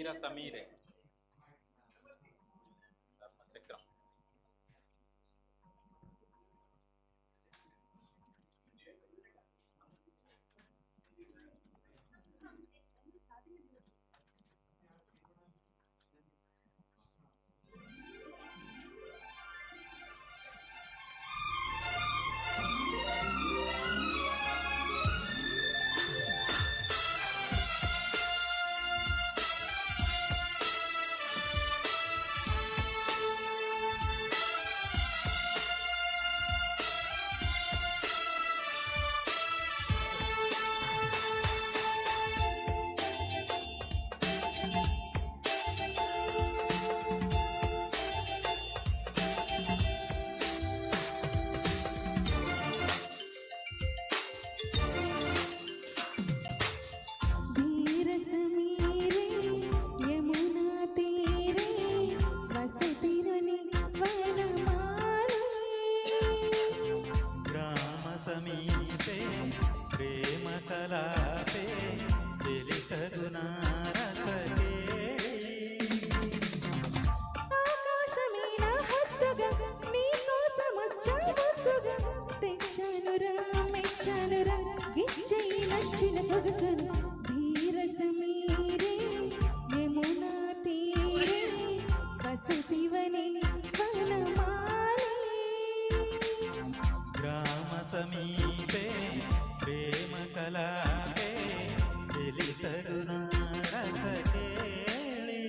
ధీర సమీరే ధర్మచక్రం. సమీపే ప్రేమ కలాపే చెలికగునా రసకేళి ఆకాశమీన హద్దుగా నీ కోసమొచ్చా ముద్దుగా తెచ్చానురా మెచ్చానురా గిచ్చేయి నచ్చిన సొగసును ధీర సమీరే యమునా తీరే వసతివనే వనమాలే గ్రామ సమీపే ప్రేమ కలాపే చెలితరునా రసకేళి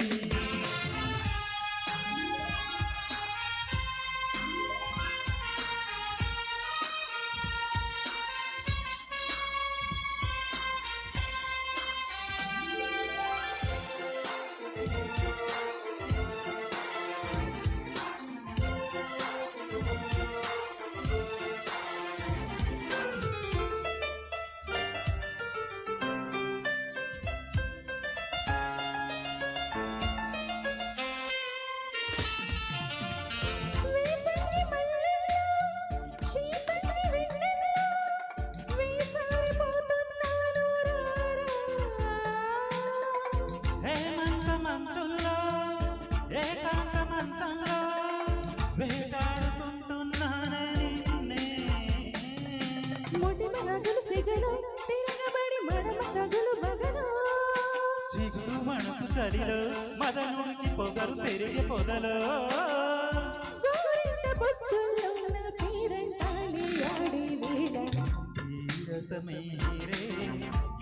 ఏకాంత మంచంలో వేటాడుకుంటున్నానే నిన్నే మొటిమ రగులు సిగలు తిరగబడి మడమ తగులు బగలు చిగురు మణుకు చలిలో మదనుడికి పొగరు పెరిగి పొదలో గోరింట బొత్తుల్లో నా పేరంటాలి ఆడే వేళ తీర సమీరే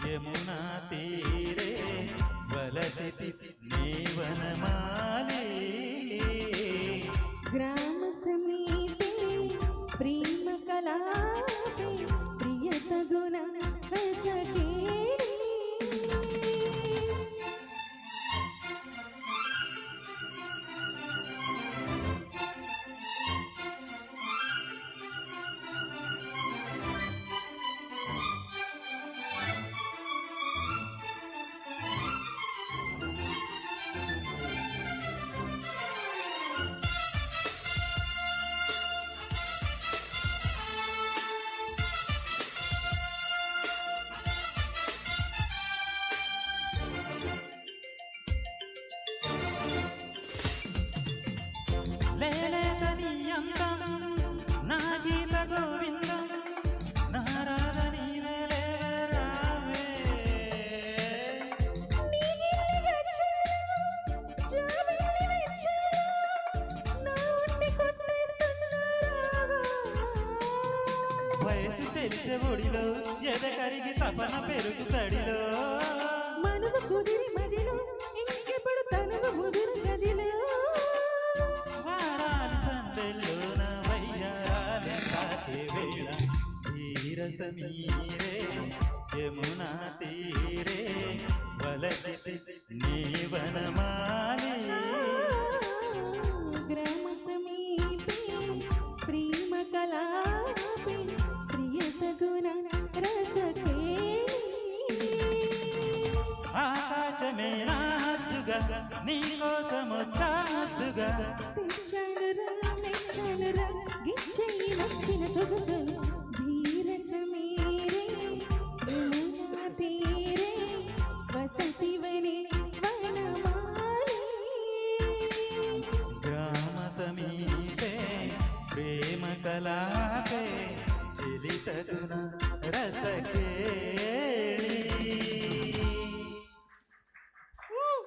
యమునా తీరే వలచితి నీవనమాలే గ్రామ సమీపే ప్రేమ కలాపే ప్రియతగుణ రసకేళి లేలేతని అందం నా గీత గోవిందం నారాధని వేలేవరావే వయసు తెలిసే ఒడిలో ఎద కరిగి తపన పెరుగు తడిలో మనవు కుదిరి మదిలో ఇంకెప్పుడు తనవు ముదిరి గదిలో వారాలి సందెల్లో నా వయ్యారాలే తాకే వేళ ధీర సమీరే యమునా తీరే వలచితి నీవనమాలే గ్రామ సమీపే ప్రేమ కలాపే ప్రియతగుణ రసకేళి ఆకాశమే నా హద్దుగా నీకోసమొచ్చా ముద్దుగా తెచ్చానురా మెచ్చానురా గిచ్చేయి నచ్చిన సొగసును ధీర సమీరే యమునా తీరే వసతివనే వనమా ಬಯಲಾದೆ ಚಿಲಿತದುನ ರಸಕೇಳಿ.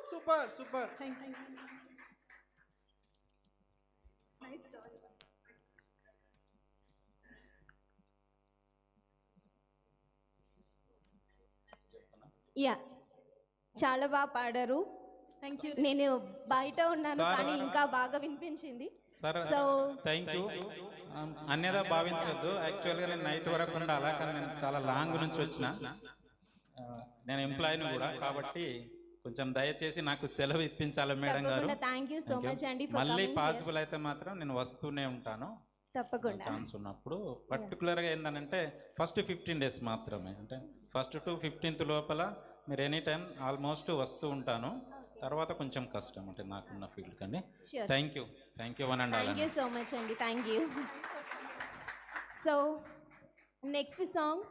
Super super. యా చాలా బాగా పాడారు. నేను బయట ఉన్నాను కానీ ఇంకా బాగా వినిపించింది. Sir so thank you. అన్యదా భావించొద్దు, యాక్చువల్గా నేను నైట్ వరకు ఉండాలా, కానీ నేను చాలా లాంగ్ నుంచి వచ్చిన, నేను ఎంప్లాయీని కూడా, కాబట్టి కొంచెం దయచేసి నాకు సెలవు ఇప్పించాలి మేడం గారు. థ్యాంక్ యూ సో మచ్ అండి. మళ్ళీ పాసిబుల్ అయితే మాత్రం నేను వస్తూనే ఉంటాను తప్పకుండా ఛాన్స్ ఉన్నప్పుడు. పర్టికులర్గా ఏంటంటే ఫస్ట్ 15 days మాత్రమే, అంటే ఫస్ట్ టు 15th లోపల మీరు ఎనీ టైం ఆల్మోస్ట్ వస్తూ ఉంటాను. తర్వాత కొంచెం కష్టం అంటే నాకున్న ఫీల్డ్ కండి. Thank you one and all. Thank you so much అండి. Thank you. So next song